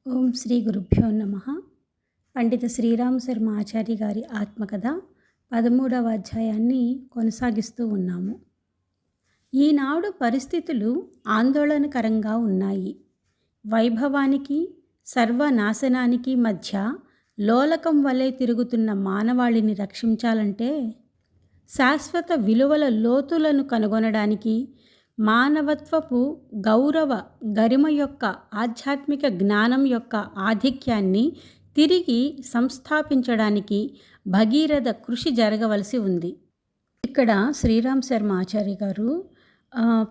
ఓం శ్రీ గురుభ్యో నమ. పండిత శ్రీరామ శర్మ ఆచార్య గారి ఆత్మకథ 13వ అధ్యాయాన్ని కొనసాగిస్తూ ఉన్నాము. ఈనాడు పరిస్థితులు ఆందోళనకరంగా ఉన్నాయి. వైభవానికి సర్వనాశనానికి మధ్య లోలకం వలె తిరుగుతున్న మానవాళిని రక్షించాలంటే శాశ్వత విలువల లోతులను కనుగొనడానికి మానవత్వపు గౌరవ గరిమ యొక్క ఆధ్యాత్మిక జ్ఞానం యొక్క ఆధిక్యాన్ని తిరిగి సంస్థాపించడానికి భగీరథ కృషి జరగవలసి ఉంది. ఇక్కడ శ్రీరామ్ శర్మ ఆచార్య గారు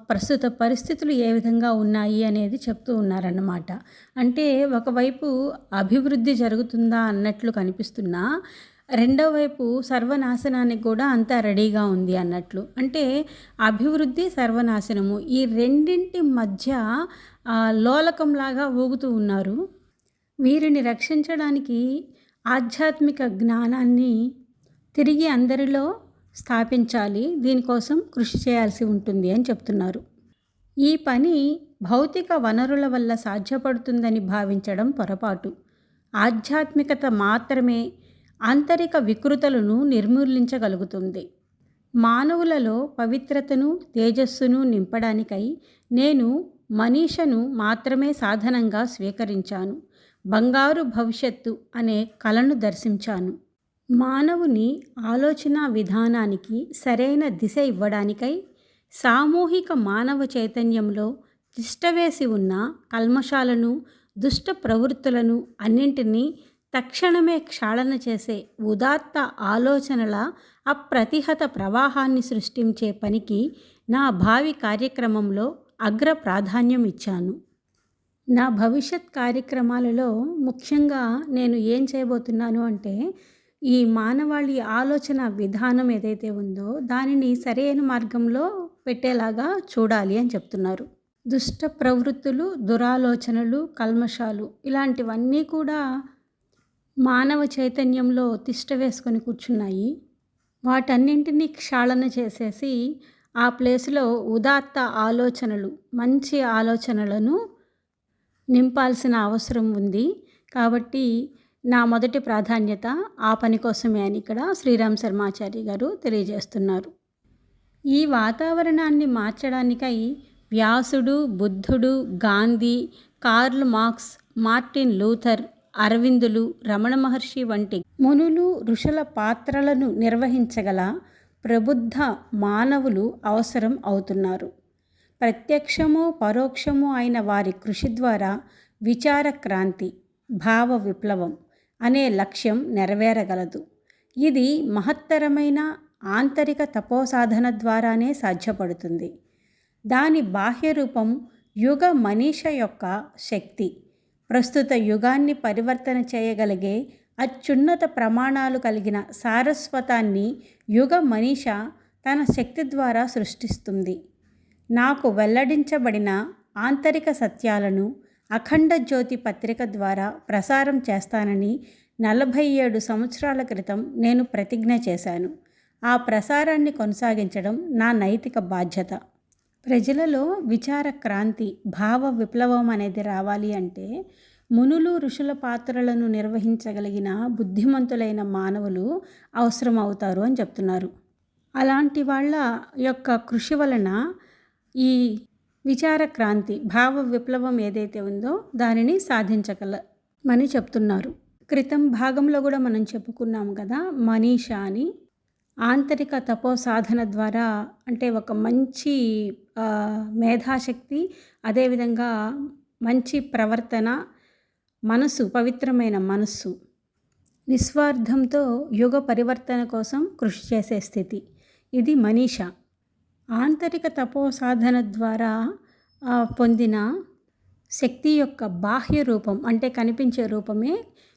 ప్రస్తుత పరిస్థితులు ఏ విధంగా ఉన్నాయి అనేది చెప్తూ ఉన్నారన్నమాట. అంటే ఒకవైపు అభివృద్ధి జరుగుతుందా అన్నట్లు కనిపిస్తున్నా, రెండో వైపు సర్వనాశనానికి కూడా అంతా రెడీగా ఉంది అన్నట్లు. అంటే అభివృద్ధి సర్వనాశనము ఈ రెండింటి మధ్య లోలకంలాగా ఊగుతూ ఉన్నారు. వీరిని రక్షించడానికి ఆధ్యాత్మిక జ్ఞానాన్ని తిరిగి అందరిలో స్థాపించాలి, దీనికోసం కృషి చేయాల్సి ఉంటుంది అని చెప్తున్నారు. ఈ పని భౌతిక వనరుల వల్ల సాధ్యపడుతుందని భావించడం పొరపాటు. ఆధ్యాత్మికత మాత్రమే ఆంతరిక వికృతలను నిర్మూలించగలుగుతుంది. మానవులలో పవిత్రతను తేజస్సును నింపడానికై నేను మనీషను మాత్రమే సాధనంగా స్వీకరించాను. బంగారు భవిష్యత్తు అనే కలను దర్శించాను. మానవుని ఆలోచన విధానానికి సరైన దిశ ఇవ్వడానికై సామూహిక మానవ చైతన్యంలో తిష్టవేసి ఉన్న కల్మషాలను దుష్ట ప్రవృత్తులను అన్నింటినీ తక్షణమే క్షాళన చేసే ఉదాత్త ఆలోచనల అప్రతిహత ప్రవాహాన్ని సృష్టించే పనికి నా భావి కార్యక్రమంలో అగ్ర ప్రాధాన్యం ఇచ్చాను. నా భవిష్యత్ కార్యక్రమాలలో ముఖ్యంగా నేను ఏం చేయబోతున్నాను అంటే, ఈ మానవాళి ఆలోచన విధానం ఏదైతే ఉందో దానిని సరైన మార్గంలో పెట్టేలాగా చూడాలి అని చెప్తున్నారు. దుష్ట ప్రవృత్తులు, దురాలోచనలు, కల్మషాలు ఇలాంటివన్నీ కూడా మానవ చైతన్యంలో తిష్ట వేసుకొని కూర్చున్నాయి. వాటన్నింటినీ క్షాళన చేసేసి ఆ ప్లేస్లో ఉదాత్త ఆలోచనలు, మంచి ఆలోచనలను నింపాల్సిన అవసరం ఉంది. కాబట్టి నా మొదటి ప్రాధాన్యత ఆ పని కోసమే అని ఇక్కడ శ్రీరామ్ శర్మాచార్య గారు తెలియజేస్తున్నారు. ఈ వాతావరణాన్ని మార్చడానికై వ్యాసుడు, బుద్ధుడు, Gandhi, Karl Marx, Martin Luther, అరవిందులు, రమణ మహర్షి వంటి మునులు, ఋషుల పాత్రలను నిర్వహించగల ప్రబుద్ధ మానవులు అవసరం అవుతున్నారు. ప్రత్యక్షము పరోక్షము అయిన వారి కృషి ద్వారా విచార క్రాంతి, భావ విప్లవం అనే లక్ష్యం నెరవేరగలదు. ఇది మహత్తరమైన ఆంతరిక తపోసాధన ద్వారానే సాధ్యపడుతుంది. దాని బాహ్య రూపం యుగ మనీష యొక్క శక్తి. ప్రస్తుత యుగాన్ని పరివర్తన చేయగలిగే అత్యున్నత ప్రమాణాలు కలిగిన సారస్వతాన్ని యుగ మనీష తన శక్తి ద్వారా సృష్టిస్తుంది. నాకు వెల్లడించబడిన ఆంతరిక సత్యాలను అఖండ జ్యోతి పత్రిక ద్వారా ప్రసారం చేస్తానని 47 సంవత్సరాల క్రితం నేను ప్రతిజ్ఞ చేశాను. ఆ ప్రసారాన్ని కొనసాగించడం నా నైతిక బాధ్యత. ప్రజలలో విచార క్రాంతి, భావ విప్లవం అనేది రావాలి అంటే మునులు, ఋషుల పాత్రలను నిర్వహించగలిగిన బుద్ధిమంతులైన మానవులు అవసరం అవుతారు అని చెప్తున్నారు. అలాంటి వాళ్ళ యొక్క కృషి వలన ఈ విచార క్రాంతి, భావ విప్లవం ఏదైతే ఉందో దానిని సాధించగలమని చెప్తున్నారు. క్రితం భాగంలో కూడా మనం చెప్పుకున్నాము కదా, మనీషా అని. ఆంతరిక తపో సాధన ద్వారా అంటే ఒక మంచి మేధాశక్తి, అదేవిధంగా మంచి ప్రవర్తన, మనసు, పవిత్రమైన మనస్సు, నిస్వార్థంతో యుగ పరివర్తన కోసం కృషి చేసే స్థితి, ఇది మనీషా. ఆంతరిక తపో సాధన ద్వారా పొందిన శక్తి యొక్క బాహ్య రూపం అంటే కనిపించే రూపమే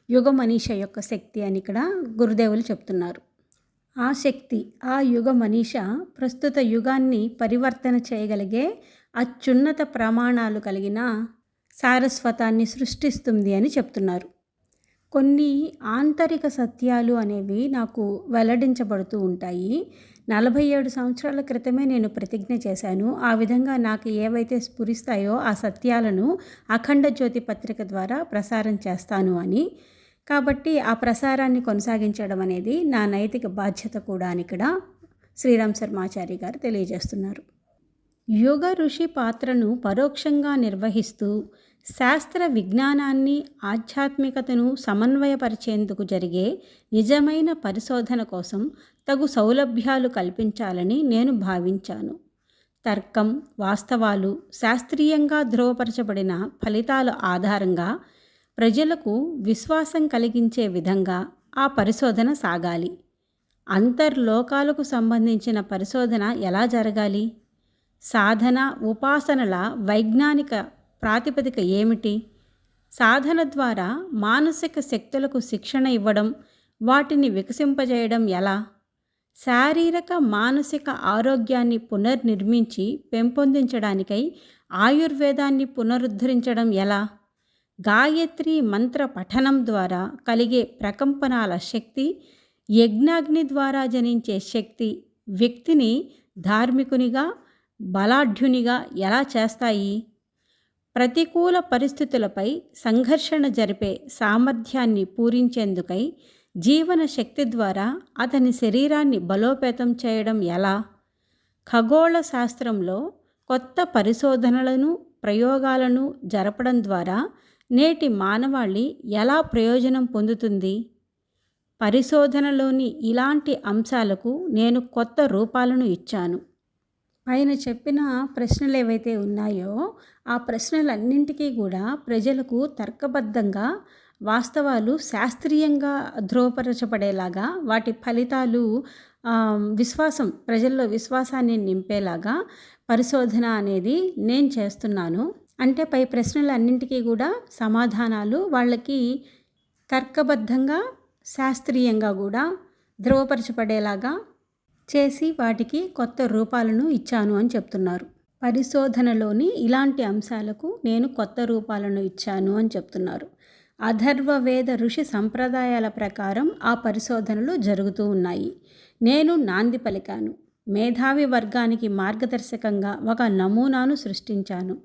యుగ మనీష యొక్క శక్తి అని ఇక్కడ గురుదేవులు చెప్తున్నారు. ఆ శక్తి, ఆ యుగ మనీష ప్రస్తుత యుగాన్ని పరివర్తన చేయగలిగే అత్యున్నత ప్రమాణాలు కలిగిన సారస్వతాన్ని సృష్టిస్తుంది అని చెప్తున్నారు. కొన్ని ఆంతరిక సత్యాలు అనేవి నాకు వెల్లడించబడుతూ ఉంటాయి. 47 సంవత్సరాల క్రితమే నేను ప్రతిజ్ఞ చేశాను. ఆ విధంగా నాకు ఏవైతే స్ఫురిస్తాయో ఆ సత్యాలను అఖండ జ్యోతి పత్రిక ద్వారా ప్రసారం చేస్తాను అని. కాబట్టి ఆ ప్రసారాన్ని కొనసాగించడం అనేది నా నైతిక బాధ్యత కూడా అని ఇక్కడ శ్రీరామ్ శర్మాచారి గారు తెలియజేస్తున్నారు. యోగ ఋషి పాత్రను పరోక్షంగా నిర్వహిస్తూ శాస్త్ర విజ్ఞానాన్ని, ఆధ్యాత్మికతను సమన్వయపరిచేందుకు జరిగే నిజమైన పరిశోధన కోసం తగు సౌలభ్యాలు కల్పించాలని నేను భావించాను. తర్కం, వాస్తవాలు, శాస్త్రీయంగా ధృవపరచబడిన ఫలితాల ఆధారంగా ప్రజలకు విశ్వాసం కలిగించే విధంగా ఆ పరిశోధన సాగాలి. అంతర్లోకాలకు సంబంధించిన పరిశోధన ఎలా జరగాలి? సాధన, ఉపాసనల వైజ్ఞానిక ప్రాతిపదిక ఏమిటి? సాధన ద్వారా మానసిక శక్తులకు శిక్షణ ఇవ్వడం, వాటిని వికసింపజేయడం ఎలా? శారీరక, మానసిక ఆరోగ్యాన్ని పునర్నిర్మించి పెంపొందించడానికై ఆయుర్వేదాన్ని పునరుద్ధరించడం ఎలా? గాయత్రి మంత్ర పఠనం ద్వారా కలిగే ప్రకంపనాల శక్తి, యజ్ఞాగ్ని ద్వారా జనించే శక్తి వ్యక్తిని ధార్మికునిగా, బలాఢ్యునిగా ఎలా చేస్తాయి? ప్రతికూల పరిస్థితులపై సంఘర్షణ జరిపే సామర్థ్యాన్ని పూరించేందుకై జీవన శక్తి ద్వారా అతని శరీరాన్ని బలోపేతం చేయడం ఎలా? ఖగోళ శాస్త్రంలో కొత్త పరిశోధనలను, ప్రయోగాలను జరపడం ద్వారా నేటి మానవాళి ఎలా ప్రయోజనం పొందుతుంది? పరిశోధనలోని ఇలాంటి అంశాలకు నేను కొత్త రూపాలను ఇచ్చాను. ఆయన చెప్పిన ప్రశ్నలు ఏవైతే ఉన్నాయో ఆ ప్రశ్నలన్నింటికీ కూడా ప్రజలకు తర్కబద్ధంగా, వాస్తవాలు శాస్త్రీయంగా ధృవపరచబడేలాగా, వాటి ఫలితాలు విశ్వాసం, ప్రజల్లో విశ్వాసాన్ని నింపేలాగా పరిశోధన అనేది నేను చేస్తున్నాను. అంటే పై ప్రశ్నలన్నింటికీ కూడా సమాధానాలు వాళ్ళకి తర్కబద్ధంగా, శాస్త్రీయంగా కూడా ధృవపరచబడేలాగా చేసి వాటికి కొత్త రూపాలను ఇచ్చాను అని చెప్తున్నారు. పరిశోధనలోని ఇలాంటి అంశాలకు నేను కొత్త రూపాలను ఇచ్చాను అని చెప్తున్నారు. అథర్వవేద ఋషి సంప్రదాయాల ప్రకారం ఆ పరిశోధనలు జరుగుతూ ఉన్నాయి. నేను నాంది పలికాను. మేధావి వర్గానికి మార్గదర్శకంగా ఒక నమూనాను సృష్టించాను.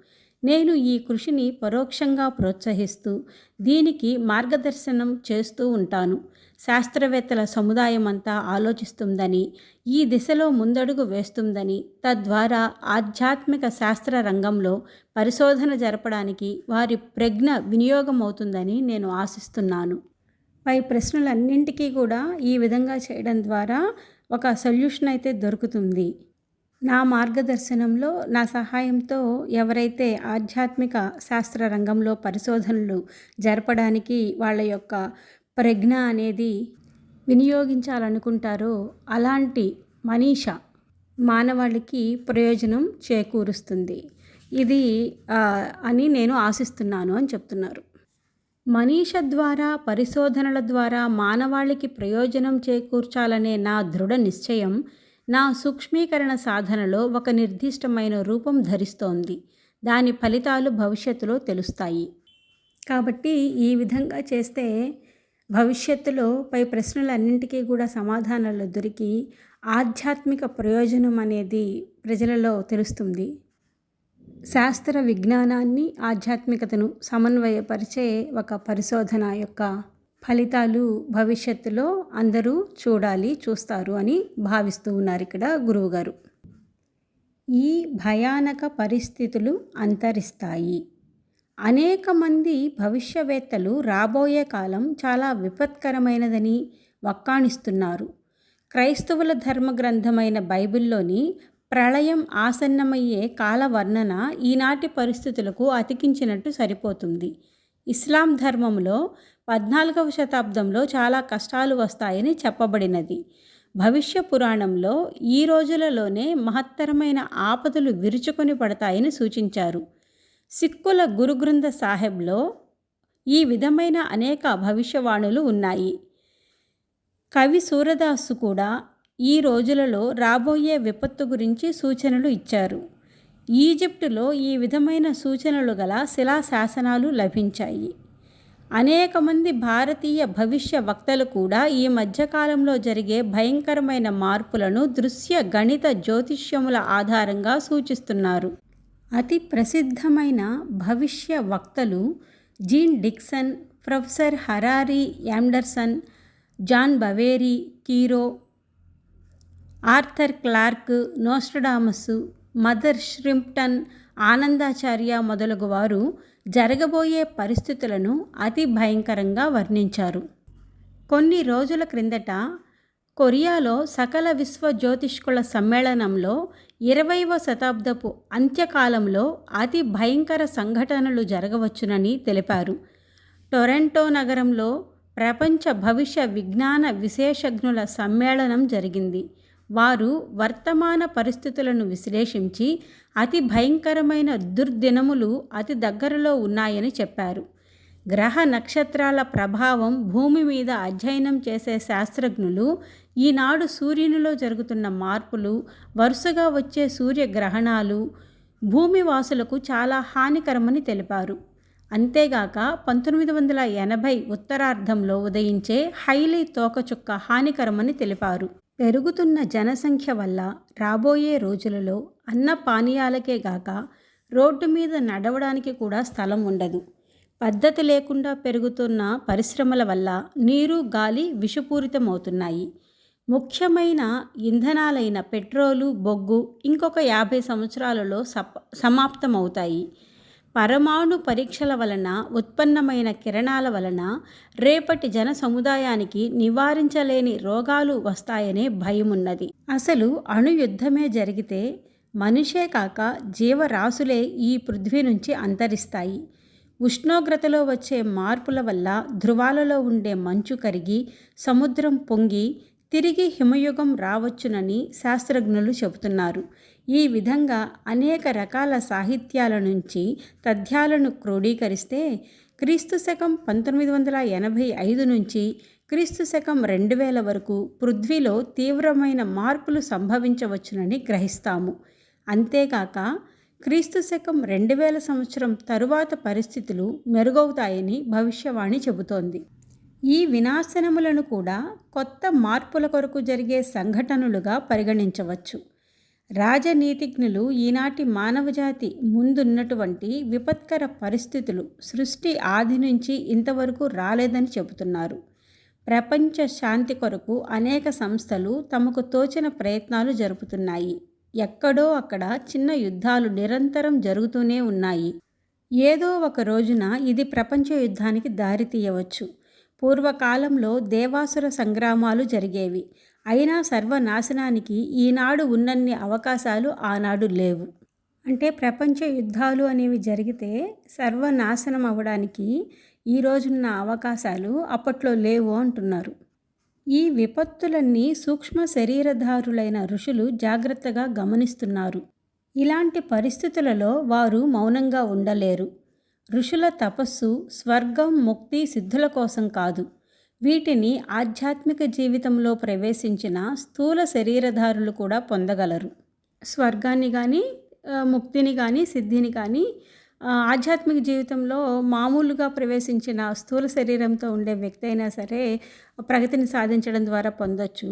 నేను ఈ కృషిని పరోక్షంగా ప్రోత్సహిస్తూ దీనికి మార్గదర్శనం చేస్తూ ఉంటాను. శాస్త్రవేత్తల సముదాయం అంతా ఆలోచిస్తుందని, ఈ దిశలో ముందడుగు వేస్తుందని, తద్వారా ఆధ్యాత్మిక శాస్త్ర రంగంలో పరిశోధన జరపడానికి వారి ప్రజ్ఞ వినియోగమవుతుందని నేను ఆశిస్తున్నాను. పై ప్రశ్నలన్నింటికీ కూడా ఈ విధంగా చేయడం ద్వారా ఒక సొల్యూషన్ అయితే దొరుకుతుంది. నా మార్గదర్శనంలో, నా సహాయంతో ఎవరైతే ఆధ్యాత్మిక శాస్త్ర రంగంలో పరిశోధనలు జరపడానికి వాళ్ళ యొక్క ప్రజ్ఞ అనేది వినియోగించాలనుకుంటారో అలాంటి మనీష మానవాళికి ప్రయోజనం చేకూరుస్తుంది. ఇది అని నేను ఆశిస్తున్నాను అని చెప్తున్నారు. మనీష ద్వారా, పరిశోధనల ద్వారా మానవాళికి ప్రయోజనం చేకూర్చాలనే నా దృఢ నిశ్చయం నా సూక్ష్మీకరణ సాధనలో ఒక నిర్దిష్టమైన రూపం ధరిస్తోంది. దాని ఫలితాలు భవిష్యత్తులో తెలుస్తాయి. కాబట్టి ఈ విధంగా చేస్తే భవిష్యత్తులో పై ప్రశ్నలన్నింటికీ కూడా సమాధానాలు దొరికి ఆధ్యాత్మిక ప్రయోజనం అనేది ప్రజలలో తెలుస్తుంది. శాస్త్ర విజ్ఞానాన్ని, ఆధ్యాత్మికతను సమన్వయపరిచే ఒక పరిశోధన యొక్క ఫలితాలు భవిష్యత్తులో అందరూ చూస్తారు అని భావిస్తూ ఉన్నారు ఇక్కడ గురువుగారు. ఈ భయానక పరిస్థితులు అంతరిస్తాయి. అనేక మంది భవిష్యవేత్తలు రాబోయే కాలం చాలా విపత్కరమైనదని వక్కాణిస్తున్నారు. క్రైస్తవుల ధర్మ గ్రంథమైన బైబిల్లోని ప్రళయం ఆసన్నమయ్యే కాల వర్ణన ఈనాటి పరిస్థితులకు అతికించినట్టు సరిపోతుంది. ఇస్లాం ధర్మంలో 14వ శతాబ్దంలో చాలా కష్టాలు వస్తాయని చెప్పబడినది. భవిష్య పురాణంలో ఈ రోజులలోనే మహత్తరమైన ఆపదలు విరుచుకొని పడతాయని సూచించారు. సిక్కుల గురుగ్రంథ సాహెబ్లో ఈ విధమైన అనేక భవిష్యవాణులు ఉన్నాయి. కవి సూరదాసు కూడా ఈ రోజులలో రాబోయే విపత్తు గురించి సూచనలు ఇచ్చారు. ఈజిప్టులో ఈ విధమైన సూచనలు గల శిలాశాసనాలు లభించాయి. అనేక మంది భారతీయ భవిష్య వక్తలు కూడా ఈ మధ్యకాలంలో జరిగే భయంకరమైన మార్పులను దృశ్య గణిత జ్యోతిష్యముల ఆధారంగా సూచిస్తున్నారు. అతి ప్రసిద్ధమైన భవిష్య వక్తలు Jeane Dixon, professor Harari Anderson, John బవేరీ, Cheiro, Arthur Clarke, Nostradamus, Mother Shipton, Anandacharya మొదలగు వారు జరగబోయే పరిస్థితులను అతి భయంకరంగా వర్ణించారు. కొన్ని రోజుల క్రిందట కొరియాలో సకల విశ్వ జ్యోతిష్కుల సమ్మేళనంలో 20వ శతాబ్దపు అంత్యకాలంలో అతి భయంకర సంఘటనలు జరగవచ్చునని తెలిపారు. టొరంటో నగరంలో ప్రపంచ భవిష్య విజ్ఞాన విశేషజ్ఞుల సమ్మేళనం జరిగింది. వారు వర్తమాన పరిస్థితులను విశ్లేషించి అతి భయంకరమైన దుర్దినములు అతి దగ్గరలో ఉన్నాయని చెప్పారు. గ్రహ నక్షత్రాల ప్రభావం భూమి మీద అధ్యయనం చేసే శాస్త్రజ్ఞులు ఈనాడు సూర్యునిలో జరుగుతున్న మార్పులు, వరుసగా వచ్చే సూర్యగ్రహణాలు భూమివాసులకు చాలా హానికరమని తెలిపారు. అంతేగాక 1980 ఉత్తరార్ధంలో ఉదయించే హైలీ తోకచుక్క హానికరమని తెలిపారు. పెరుగుతున్న జనసంఖ్య వల్ల రాబోయే రోజులలో అన్న పానీయాలకే గాక రోడ్డు మీద నడవడానికి కూడా స్థలం ఉండదు. పద్ధతి లేకుండా పెరుగుతున్న పరిశ్రమల వల్ల నీరు, గాలి విషపూరితమవుతున్నాయి. ముఖ్యమైన ఇంధనాలైన పెట్రోలు, బొగ్గు ఇంకొక 50 సంవత్సరాలలో సమాప్తమవుతాయి. పరమాణు పరీక్షల వలన ఉత్పన్నమైన కిరణాల వలన రేపటి జన సముదాయానికి నివారించలేని రోగాలు వస్తాయనే భయమున్నది. అసలు అణుయుద్ధమే జరిగితే మనిషే కాక జీవరాశులే ఈ పృథ్వీ నుంచి అంతరిస్తాయి. ఉష్ణోగ్రతలో వచ్చే మార్పుల వల్ల ధృవాలలో ఉండే మంచు కరిగి సముద్రం పొంగి తిరిగి హిమయుగం రావచ్చునని శాస్త్రజ్ఞులు చెబుతున్నారు. ఈ విధంగా అనేక రకాల సాహిత్యాల నుంచి తథ్యాలను క్రోడీకరిస్తే క్రీస్తు శకం 1985 నుంచి క్రీస్తు శకం 2000 వరకు పృథ్వీలో తీవ్రమైన మార్పులు సంభవించవచ్చునని గ్రహిస్తాము. అంతేకాక క్రీస్తు శకం 2000 సంవత్సరం తరువాత పరిస్థితులు మెరుగవుతాయని భవిష్యవాణి చెబుతోంది. ఈ వినాశనములను కూడా కొత్త మార్పుల కొరకు జరిగే సంఘటనలుగా పరిగణించవచ్చు. రాజనీతిజ్ఞులు ఈనాటి మానవజాతి ముందున్నటువంటి విపత్కర పరిస్థితులు సృష్టి ఆది నుంచి ఇంతవరకు రాలేదని చెబుతున్నారు. ప్రపంచ శాంతి కొరకు అనేక సంస్థలు తమకు తోచిన ప్రయత్నాలు జరుపుతున్నాయి. ఎక్కడో అక్కడ చిన్న యుద్ధాలు నిరంతరం జరుగుతూనే ఉన్నాయి. ఏదో ఒక రోజున ఇది ప్రపంచ యుద్ధానికి దారితీయవచ్చు. పూర్వకాలంలో దేవాసుర సంగ్రామాలు జరిగేవి. అయినా సర్వనాశనానికి ఈనాడు ఉన్నన్ని అవకాశాలు ఆనాడు లేవు. అంటే ప్రపంచ యుద్ధాలు అనేవి జరిగితే సర్వనాశనం అవ్వడానికి ఈ రోజున్న అవకాశాలు అప్పట్లో లేవు అంటున్నారు. ఈ విపత్తులన్నీ సూక్ష్మ శరీరధారులైన ఋషులు జాగ్రత్తగా గమనిస్తున్నారు. ఇలాంటి పరిస్థితులలో వారు మౌనంగా ఉండలేరు. ఋషుల తపస్సు స్వర్గం, ముక్తి, సిద్ధుల కోసం కాదు. వీటిని ఆధ్యాత్మిక జీవితంలో ప్రవేశించిన స్థూల శరీరధారులు కూడా పొందగలరు. స్వర్గాన్ని కానీ, ముక్తిని కానీ, సిద్ధిని కానీ ఆధ్యాత్మిక జీవితంలో మామూలుగా ప్రవేశించిన స్థూల శరీరంతో ఉండే వ్యక్తి అయినా సరే ప్రగతిని సాధించడం ద్వారా పొందొచ్చు.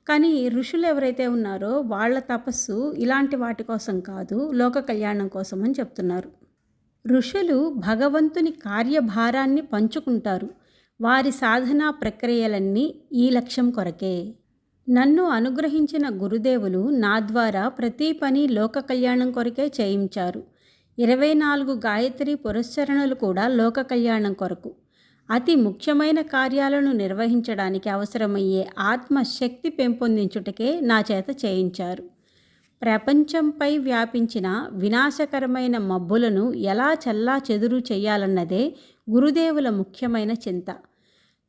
కానీ ఋషులు ఎవరైతే ఉన్నారో వాళ్ళ తపస్సు ఇలాంటి వాటి కోసం కాదు, లోక కళ్యాణం కోసం అని చెప్తున్నారు. ఋషులు భగవంతుని కార్యభారాన్ని పంచుకుంటారు. వారి సాధనా ప్రక్రియలన్నీ ఈ లక్ష్యం కొరకే. నన్ను అనుగ్రహించిన గురుదేవులు నా ద్వారా ప్రతి పని లోక కళ్యాణం కొరకే చేయించారు. 24 గాయత్రి పురస్చరణలు కూడా లోక కళ్యాణం కొరకు. అతి ముఖ్యమైన కార్యాలను నిర్వహించడానికి అవసరమయ్యే ఆత్మశక్తి పెంపొందించుటకే నా చేత చేయించారు. ప్రపంచంపై వ్యాపించిన వినాశకరమైన మబ్బులను ఎలా చల్లా చెదురు చేయాలన్నదే గురుదేవుల ముఖ్యమైన చింత.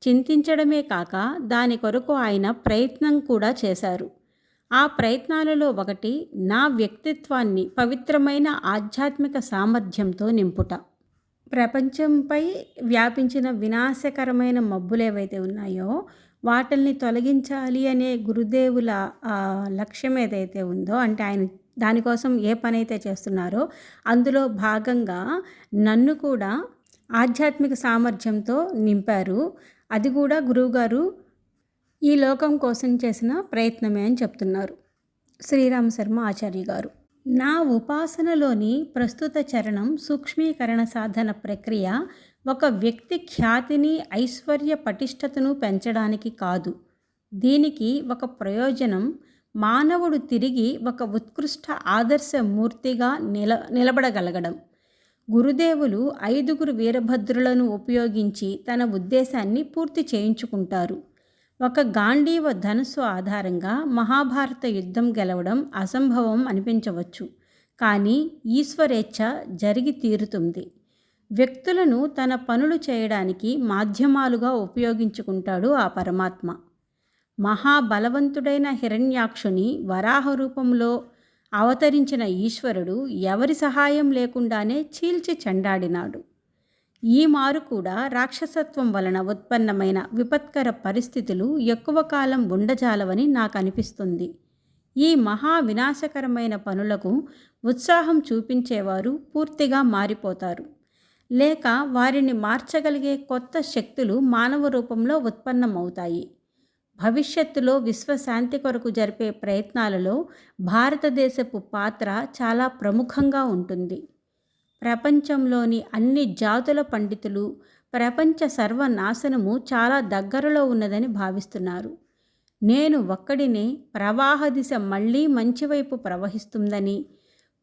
చింతించడమే కాక దాని కొరకు ఆయన ప్రయత్నం కూడా చేశారు. ఆ ప్రయత్నాలలో ఒకటి నా వ్యక్తిత్వాన్ని పవిత్రమైన ఆధ్యాత్మిక సామర్థ్యంతో నింపుట. ప్రపంచంపై వ్యాపించిన వినాశకరమైన మబ్బులు ఏవైతే ఉన్నాయో వాటిల్ని తొలగించాలి అనే గురుదేవుల లక్ష్యం ఏదైతే ఉందో, అంటే ఆయన దానికోసం ఏ పని అయితే చేస్తున్నారో అందులో భాగంగా నన్ను కూడా ఆధ్యాత్మిక సామర్థ్యంతో నింపారు. అది కూడా గురువుగారు ఈ లోకం కోసం చేసిన ప్రయత్నమే అని చెప్తున్నారు శ్రీరామ శర్మ ఆచార్య గారు. నా ఉపాసనలోని ప్రస్తుత చరణం సూక్ష్మీకరణ సాధన ప్రక్రియ ఒక వ్యక్తి ఖ్యాతిని, ఐశ్వర్య పటిష్టతను పెంచడానికి కాదు. దీనికి ఒక ప్రయోజనం మానవుడు తిరిగి ఒక ఉత్కృష్ట ఆదర్శ మూర్తిగా నిలబడగలగడం. గురుదేవులు 5 వీరభద్రులను ఉపయోగించి తన ఉద్దేశాన్ని పూర్తి చేయించుకుంటారు. ఒక గాంధీవ ధనుస్సు ఆధారంగా మహాభారత యుద్ధం గెలవడం అసంభవం అనిపించవచ్చు, కానీ ఈశ్వరేచ్ఛ జరిగి తీరుతుంది. వ్యక్తులను తన పనులు చేయడానికి మాధ్యమాలుగా ఉపయోగించుకుంటాడు ఆ పరమాత్మ. మహాబలవంతుడైన హిరణ్యాక్షుని వరాహ రూపంలో అవతరించిన ఈశ్వరుడు ఎవరి సహాయం లేకుండానే చీల్చి చెండాడినాడు. ఈ మారు కూడా రాక్షసత్వం వలన ఉత్పన్నమైన విపత్కర పరిస్థితులు ఎక్కువ కాలం ఉండజాలవని నాకు అనిపిస్తుంది. ఈ మహా వినాశకరమైన పనులకు ఉత్సాహం చూపించేవారు పూర్తిగా మారిపోతారు, లేక వారిని మార్చగలిగే కొత్త శక్తులు మానవ రూపంలో ఉత్పన్నమవుతాయి. భవిష్యత్తులో విశ్వశాంతి కొరకు జరిపే ప్రయత్నాలలో భారతదేశపు పాత్ర చాలా ప్రముఖంగా ఉంటుంది. ప్రపంచంలోని అన్ని జాతుల పండితులు ప్రపంచ సర్వనాశనము చాలా దగ్గరలో ఉన్నదని భావిస్తున్నారు. నేను ఒక్కడినే ప్రవాహ దిశ మళ్ళీ మంచివైపు ప్రవహిస్తుందని,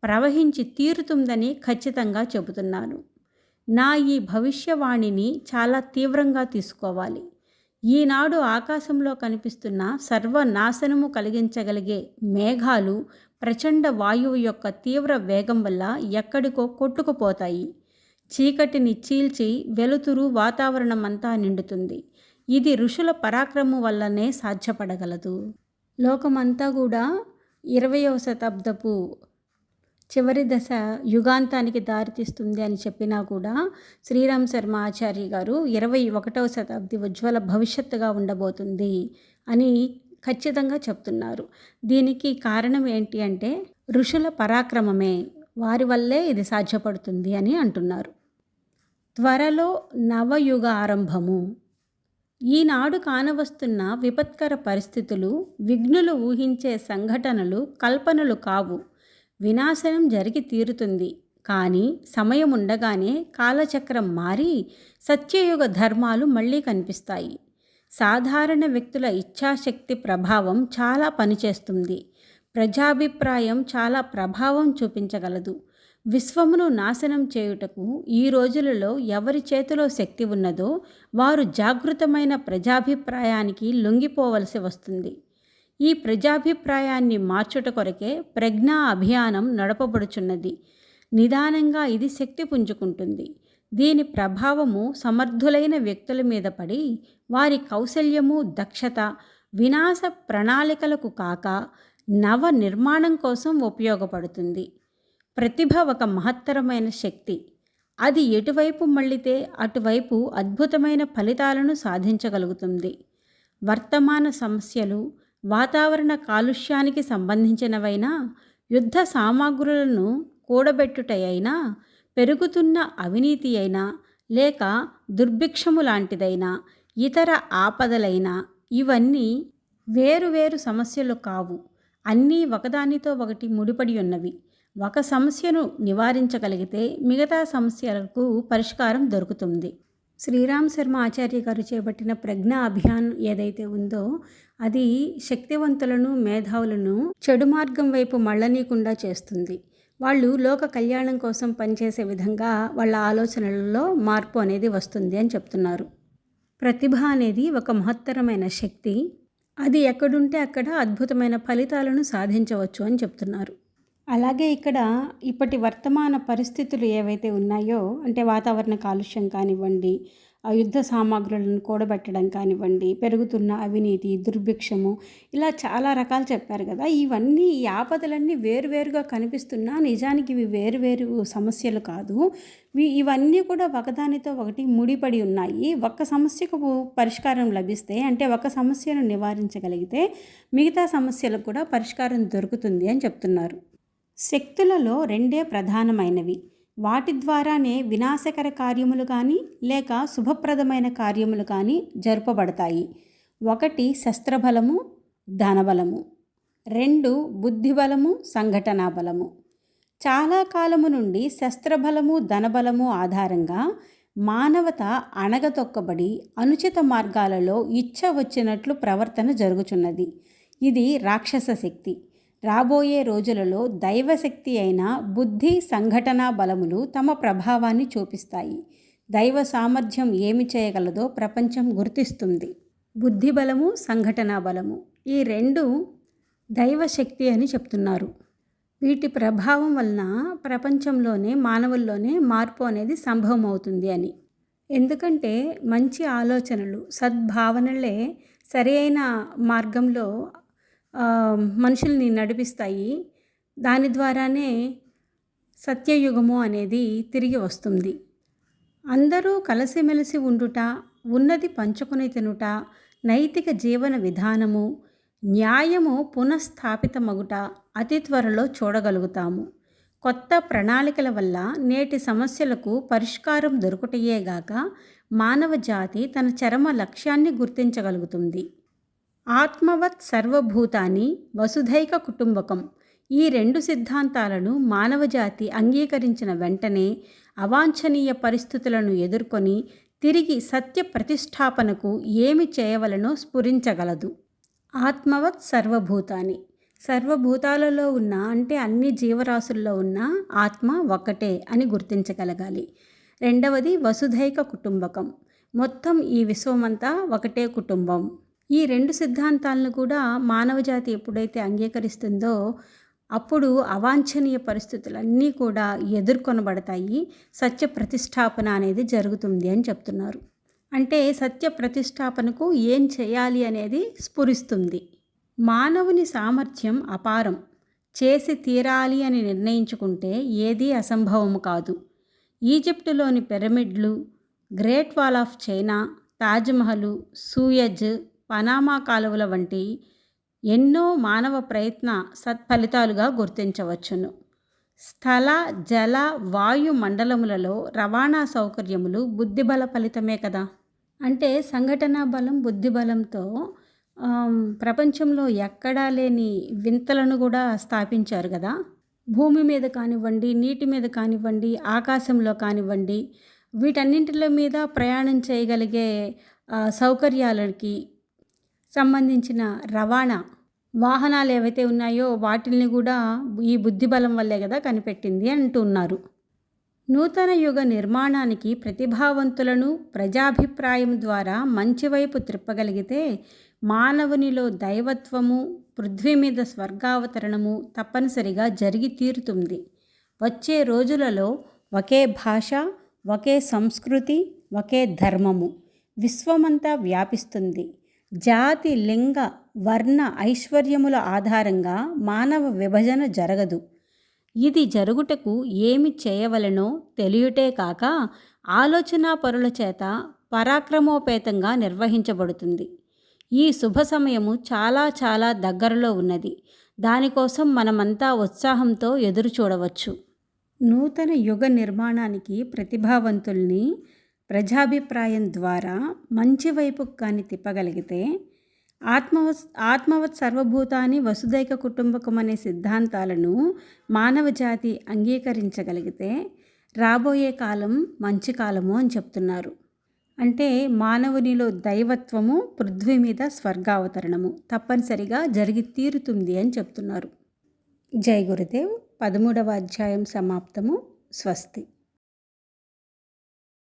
ప్రవహించి తీరుతుందని ఖచ్చితంగా చెబుతున్నాను. నా ఈ భవిష్యవాణిని చాలా తీవ్రంగా తీసుకోవాలి. ఈనాడు ఆకాశంలో కనిపిస్తున్న సర్వనాశనము కలిగించగలిగే మేఘాలు ప్రచండ వాయువు యొక్క తీవ్ర వేగం వల్ల ఎక్కడికో కొట్టుకుపోతాయి. చీకటిని చీల్చి వెలుతురు వాతావరణమంతా నిండుతుంది. ఇది ఋషుల పరాక్రమం వల్లనే సాధ్యపడగలదు. లోకమంతా కూడా 20వ శతాబ్దపు చివరి దశ యుగాంతానికి దారితీస్తుంది అని చెప్పినా కూడా శ్రీరామ్ శర్మ ఆచార్య గారు 21వ శతాబ్ది ఉజ్వల భవిష్యత్తుగా ఉండబోతుంది అని ఖచ్చితంగా చెప్తున్నారు. దీనికి కారణం ఏంటి అంటే ఋషుల పరాక్రమమే, వారి వల్లే ఇది సాధ్యపడుతుంది అని అంటున్నారు. త్వరలో నవయుగ ఆరంభము. ఈనాడు కానవస్తున్న విపత్కర పరిస్థితులు, విఘ్నులు ఊహించే సంఘటనలు కల్పనలు కావు. వినాశనం జరిగి తీరుతుంది. కానీ సమయం ఉండగానే కాలచక్రం మారి సత్యయుగ ధర్మాలు మళ్ళీ కనిపిస్తాయి. సాధారణ వ్యక్తుల ఇచ్ఛాశక్తి ప్రభావం చాలా పనిచేస్తుంది. ప్రజాభిప్రాయం చాలా ప్రభావం చూపించగలదు. విశ్వమును నాశనం చేయుటకు ఈ రోజులలో ఎవరి చేతిలో శక్తి ఉన్నదో వారు జాగృతమైన ప్రజాభిప్రాయానికి లొంగిపోవలసి వస్తుంది. ఈ ప్రజాభిప్రాయాన్ని మార్చుట కొరకే ప్రజ్ఞా అభియానం నడపబడుచున్నది. నిదానంగా ఇది శక్తి పుంజుకుంటుంది. దీని ప్రభావము సమర్థులైన వ్యక్తుల మీద పడి వారి కౌశల్యము, దక్షత వినాశ ప్రణాళికలకు కాక నవ నిర్మాణం కోసం ఉపయోగపడుతుంది. ప్రతిభ ఒక మహత్తరమైన శక్తి. అది ఎటువైపు మళ్ళితే అటువైపు అద్భుతమైన ఫలితాలను సాధించగలుగుతుంది. వర్తమాన సమస్యలు వాతావరణ కాలుష్యానికి సంబంధించినవైనా, యుద్ధ సామాగ్రులను కూడబెట్టుటైనా, పెరుగుతున్న అవినీతి అయినా, లేక దుర్భిక్షము లాంటిదైనా, ఇతర ఆపదలైనా, ఇవన్నీ వేరువేరు సమస్యలు కావు. అన్నీ ఒకదానితో ఒకటి ముడిపడి ఉన్నవి. ఒక సమస్యను నివారించగలిగితే మిగతా సమస్యలకు పరిష్కారం దొరుకుతుంది. శ్రీరామ్ శర్మ ఆచార్య గారు చేపట్టిన ప్రజ్ఞా అభియాన్ ఏదైతే ఉందో అది శక్తివంతులను, మేధావులను చెడు మార్గం వైపు మళ్ళనీయకుండా చేస్తుంది. వాళ్ళు లోక కళ్యాణం కోసం పనిచేసే విధంగా వాళ్ళ ఆలోచనలలో మార్పు అనేది వస్తుంది అని చెప్తున్నారు. ప్రతిభ అనేది ఒక మహత్తరమైన శక్తి. అది ఎక్కడుంటే అక్కడ అద్భుతమైన ఫలితాలను సాధించవచ్చు అని చెప్తున్నారు. అలాగే ఇక్కడ ఇప్పటి వర్తమాన పరిస్థితులు ఏవైతే ఉన్నాయో, అంటే వాతావరణ కాలుష్యం కానివ్వండి, యుద్ధ సామాగ్రులను కూడబెట్టడం కానివ్వండి, పెరుగుతున్న అవినీతి, దుర్భిక్షము, ఇలా చాలా రకాలు చెప్పారు కదా. ఇవన్నీ ఈ ఆపదలన్నీ వేరువేరుగా కనిపిస్తున్నా నిజానికి ఇవి వేరువేరు సమస్యలు కాదు. ఇవన్నీ కూడా ఒకదానితో ఒకటి ముడిపడి ఉన్నాయి. ఒక్క సమస్యకు పరిష్కారం లభిస్తే, అంటే ఒక సమస్యను నివారించగలిగితే మిగతా సమస్యలకు కూడా పరిష్కారం దొరుకుతుంది అని చెప్తున్నారు. శక్తులలో రెండే ప్రధానమైనవి. వాటి ద్వారానే వినాశకర కార్యములు కానీ లేక శుభప్రదమైన కార్యములు కానీ జరుపబడతాయి. 1 శస్త్రబలము, ధనబలము. 2 బుద్ధిబలము, సంఘటనా బలము. చాలా కాలము నుండి శస్త్రబలము, ధనబలము ఆధారంగా మానవత అణగతొక్కబడి అనుచిత మార్గాలలో ఇచ్చ వచ్చినట్లు ప్రవర్తన జరుగుచున్నది. ఇది రాక్షస శక్తి. రాబోయే రోజులలో దైవశక్తి అయిన బుద్ధి, సంఘటనా బలములు తమ ప్రభావాన్ని చూపిస్తాయి. దైవ సామర్థ్యం ఏమి చేయగలదో ప్రపంచం గుర్తిస్తుంది. బుద్ధి బలము, సంఘటనా బలము ఈ 2 దైవశక్తి అని చెప్తున్నారు. వీటి ప్రభావం వలన ప్రపంచంలోనే మానవుల్లోనే మార్పు అనేది సంభవం అవుతుంది అని. ఎందుకంటే మంచి ఆలోచనలు, సద్భావనలే సరి అయిన మార్గంలో మనుషుల్ని నడిపిస్తాయి. దాని ద్వారానే సత్యయుగము అనేది తిరిగి వస్తుంది. అందరూ కలిసిమెలిసి ఉండుట, ఉన్నది పంచుకొని తినుట, నైతిక జీవన విధానము, న్యాయము పునఃస్థాపితమగుట అతి త్వరలో చూడగలుగుతాము. కొత్త ప్రణాళికల వల్ల నేటి సమస్యలకు పరిష్కారం దొరుకుటయేగాక మానవ జాతి తన చరమ లక్ష్యాన్ని గుర్తించగలుగుతుంది. ఆత్మవత్ సర్వభూతాని వసుధైక కుటుంబకం ఈ 2 సిద్ధాంతాలను మానవజాతి అంగీకరించిన వెంటనే అవాంఛనీయ పరిస్థితులను ఎదుర్కొని తిరిగి సత్య ప్రతిష్టాపనకు ఏమి చేయవలనో స్ఫురించగలదు. ఆత్మవత్ సర్వభూతాని సర్వభూతాలలో ఉన్న అంటే అన్ని జీవరాశుల్లో ఉన్న ఆత్మ ఒక్కటే అని గుర్తించగలగాలి. 2వది వసుధైక కుటుంబకం, మొత్తం ఈ విశ్వమంతా ఒకటే కుటుంబం. ఈ 2 సిద్ధాంతాలను కూడా మానవజాతి ఎప్పుడైతే అంగీకరిస్తుందో అప్పుడు అవాంఛనీయ పరిస్థితులన్నీ కూడా ఎదుర్కొనబడతాయి. సత్య ప్రతిష్టాపన అనేది జరుగుతుంది అని చెప్తున్నారు. అంటే సత్య ప్రతిష్టాపనకు ఏం చేయాలి అనేది స్ఫురిస్తుంది. మానవుని సామర్థ్యం అపారం. చేసి తీరాలి అని నిర్ణయించుకుంటే ఏదీ అసంభవము కాదు. ఈజిప్టులోని పిరమిడ్లు, Great Wall of China, Taj Mahal, Suez, Panama కాలువల వంటి ఎన్నో మానవ ప్రయత్న సత్ఫలితాలుగా గుర్తించవచ్చును. స్థల, జల, వాయు మండలములలో రవాణా సౌకర్యములు బుద్ధిబల ఫలితమే కదా. అంటే సంఘటనా బలం, బుద్ధిబలంతో ప్రపంచంలో ఎక్కడా లేని వింతలను కూడా స్థాపించారు కదా. భూమి మీద కానివ్వండి, నీటి మీద కానివ్వండి, ఆకాశంలో కానివ్వండి, వీటన్నింటిలో మీద ప్రయాణం చేయగలిగే సౌకర్యాలకి సంబంధించిన రవాణా వాహనాలు ఏవైతే ఉన్నాయో వాటిల్ని కూడా ఈ బుద్ధిబలం వల్లే కదా కనిపెట్టింది అంటున్నారు. నూతన యుగ నిర్మాణానికి ప్రతిభావంతులను ప్రజాభిప్రాయం ద్వారా మంచి వైపు త్రిప్పగలిగితే మానవునిలో దైవత్వము, పృథ్వీ మీద స్వర్గావతరణము తప్పనిసరిగా జరిగి తీరుతుంది. వచ్చే రోజులలో ఒకే భాష, ఒకే సంస్కృతి, ఒకే ధర్మము విశ్వమంతా వ్యాపిస్తుంది. జాతి, లింగ, వర్ణ, ఐశ్వర్యముల ఆధారంగా మానవ విభజన జరగదు. ఇది జరుగుటకు ఏమి చేయవలనో తెలియుటే కాక ఆలోచనా పరుల చేత పరాక్రమోపేతంగా నిర్వహించబడుతుంది. ఈ శుభ సమయము చాలా చాలా దగ్గరలో ఉన్నది. దానికోసం మనమంతా ఉత్సాహంతో ఎదురు చూడవచ్చు. నూతన యుగ నిర్మాణానికి ప్రతిభావంతుల్ని ప్రజాభిప్రాయం ద్వారా మంచి వైపుకు కానీ తిప్పగలిగితే ఆత్మవత్ సర్వభూతాన్ని వసుధైక కుటుంబకం అనే సిద్ధాంతాలను మానవజాతి అంగీకరించగలిగితే రాబోయే కాలం మంచి కాలము అని చెప్తున్నారు. అంటే మానవునిలో దైవత్వము, పృథ్వీ మీద స్వర్గావతరణము తప్పనిసరిగా జరిగి తీరుతుంది అని చెప్తున్నారు. జై గురుదేవ్. 13వ అధ్యాయం సమాప్తము. స్వస్తి.